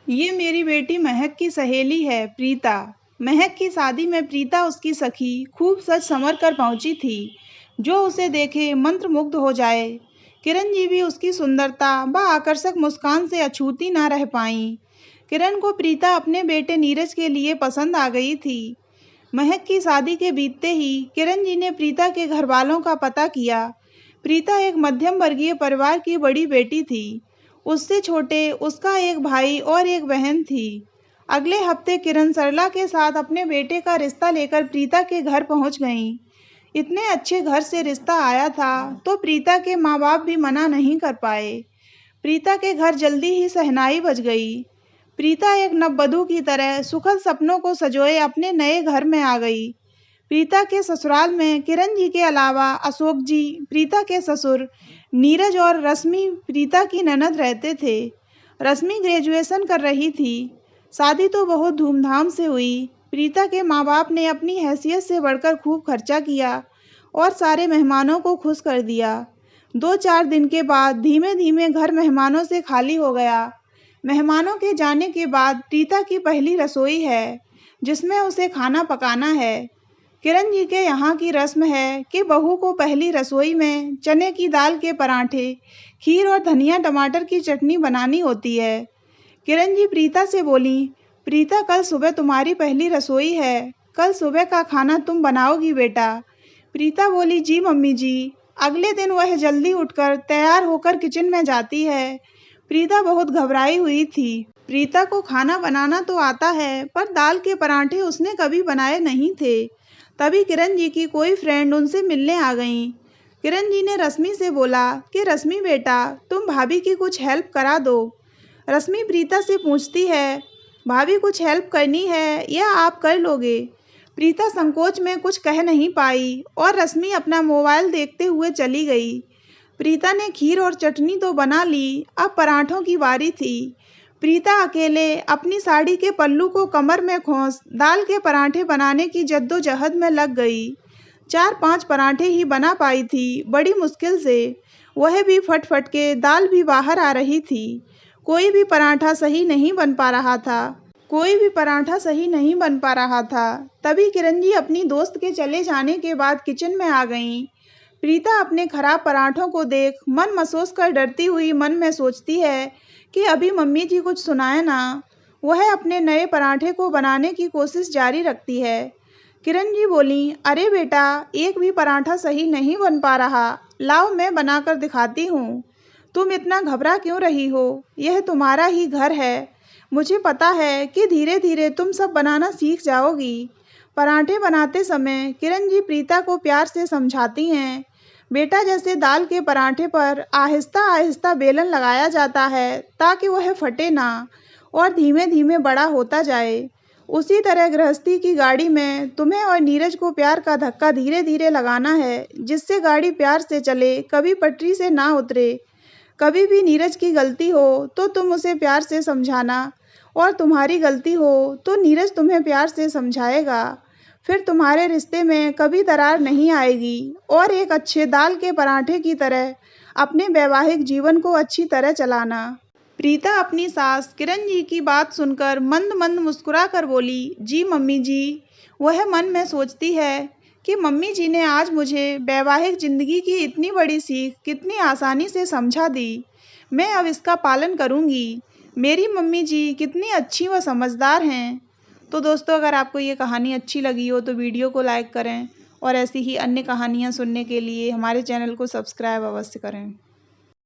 ये मेरी बेटी महक की सहेली है, प्रीता। महक की शादी में प्रीता उसकी सखी खूब सज संवर कर पहुंची थी, जो उसे देखे मंत्रमुग्ध हो जाए। किरण जी भी उसकी सुंदरता व आकर्षक मुस्कान से अछूती ना रह पाईं। किरण को प्रीता अपने बेटे नीरज के लिए पसंद आ गई थी। महक की शादी के बीतते ही किरण जी ने प्रीता के घर वालों का पता किया। प्रीता एक मध्यम वर्गीय परिवार की बड़ी बेटी थी। उससे छोटे उसका एक भाई और एक बहन थी। अगले हफ्ते किरण सरला के साथ अपने बेटे का रिश्ता लेकर प्रीता के घर पहुंच गईं। इतने अच्छे घर से रिश्ता आया था तो प्रीता के माँ बाप भी मना नहीं कर पाए। प्रीता के घर जल्दी ही शहनाई बज गई। प्रीता एक नववधू की तरह सुखद सपनों को संजोए अपने नए घर में आ गई। प्रीता के ससुराल में किरण जी के अलावा अशोक जी, प्रीता के ससुर, नीरज और रश्मि प्रीता की ननद रहते थे। रश्मि ग्रेजुएशन कर रही थी। शादी तो बहुत धूमधाम से हुई। प्रीता के माँ बाप ने अपनी हैसियत से बढ़कर खूब खर्चा किया और सारे मेहमानों को खुश कर दिया। 2-4 दिन के बाद धीमे धीमे घर मेहमानों से खाली हो गया। मेहमानों के जाने के बाद प्रीता की पहली रसोई है, जिसमें उसे खाना पकाना है। किरण जी के यहाँ की रस्म है कि बहू को पहली रसोई में चने की दाल के पराठे, खीर और धनिया टमाटर की चटनी बनानी होती है। किरण जी प्रीता से बोली, प्रीता कल सुबह तुम्हारी पहली रसोई है, कल सुबह का खाना तुम बनाओगी बेटा। प्रीता बोली, जी मम्मी जी। अगले दिन वह जल्दी उठकर तैयार होकर किचन में जाती है। प्रीता बहुत घबराई हुई थी। प्रीता को खाना बनाना तो आता है, पर दाल के पराठे उसने कभी बनाए नहीं थे। तभी किरण जी की कोई फ्रेंड उनसे मिलने आ गई। किरण जी ने रश्मि से बोला कि रश्मि बेटा, तुम भाभी की कुछ हेल्प करा दो। रश्मि प्रीता से पूछती है, भाभी कुछ हेल्प करनी है या आप कर लोगे? प्रीता संकोच में कुछ कह नहीं पाई और रश्मि अपना मोबाइल देखते हुए चली गई। प्रीता ने खीर और चटनी तो बना ली, अब पराठों की बारी थी। प्रीता अकेले अपनी साड़ी के पल्लू को कमर में खोस दाल के पराठे बनाने की जद्दोजहद में लग गई। 4-5 पराठे ही बना पाई थी, बड़ी मुश्किल से। वह भी फट फट के, दाल भी बाहर आ रही थी। कोई भी पराठा सही नहीं बन पा रहा था। तभी किरण जी अपनी दोस्त के चले जाने के बाद किचन में आ गईं। प्रीता अपने खराब पराठों को देख मन मसोस कर डरती हुई मन में सोचती है कि अभी मम्मी जी कुछ सुनाए ना। वह अपने नए पराठे को बनाने की कोशिश जारी रखती है। किरण जी बोली, अरे बेटा, एक भी पराठा सही नहीं बन पा रहा, लाओ मैं बनाकर दिखाती हूँ। तुम इतना घबरा क्यों रही हो? यह तुम्हारा ही घर है। मुझे पता है कि धीरे धीरे तुम सब बनाना सीख जाओगी। पराठे बनाते समय किरण जी प्रीता को प्यार से समझाती हैं, बेटा, जैसे दाल के पराठे पर आहिस्ता आहिस्ता बेलन लगाया जाता है ताकि वह फटे ना और धीमे धीमे बड़ा होता जाए, उसी तरह गृहस्थी की गाड़ी में तुम्हें और नीरज को प्यार का धक्का धीरे धीरे लगाना है, जिससे गाड़ी प्यार से चले, कभी पटरी से ना उतरे। कभी भी नीरज की गलती हो तो तुम उसे प्यार से समझाना, और तुम्हारी गलती हो तो नीरज तुम्हें प्यार से समझाएगा। फिर तुम्हारे रिश्ते में कभी दरार नहीं आएगी और एक अच्छे दाल के पराठे की तरह अपने वैवाहिक जीवन को अच्छी तरह चलाना। प्रीता अपनी सास किरण जी की बात सुनकर मंद मंद मुस्कुरा कर बोली, जी मम्मी जी। वह मन में सोचती है कि मम्मी जी ने आज मुझे वैवाहिक जिंदगी की इतनी बड़ी सीख कितनी आसानी से समझा दी। मैं अब इसका पालन करूंगी। मेरी मम्मी जी कितनी अच्छी व समझदार हैं। तो दोस्तों, अगर आपको ये कहानी अच्छी लगी हो तो वीडियो को लाइक करें और ऐसी ही अन्य कहानियाँ सुनने के लिए हमारे चैनल को सब्सक्राइब अवश्य करें।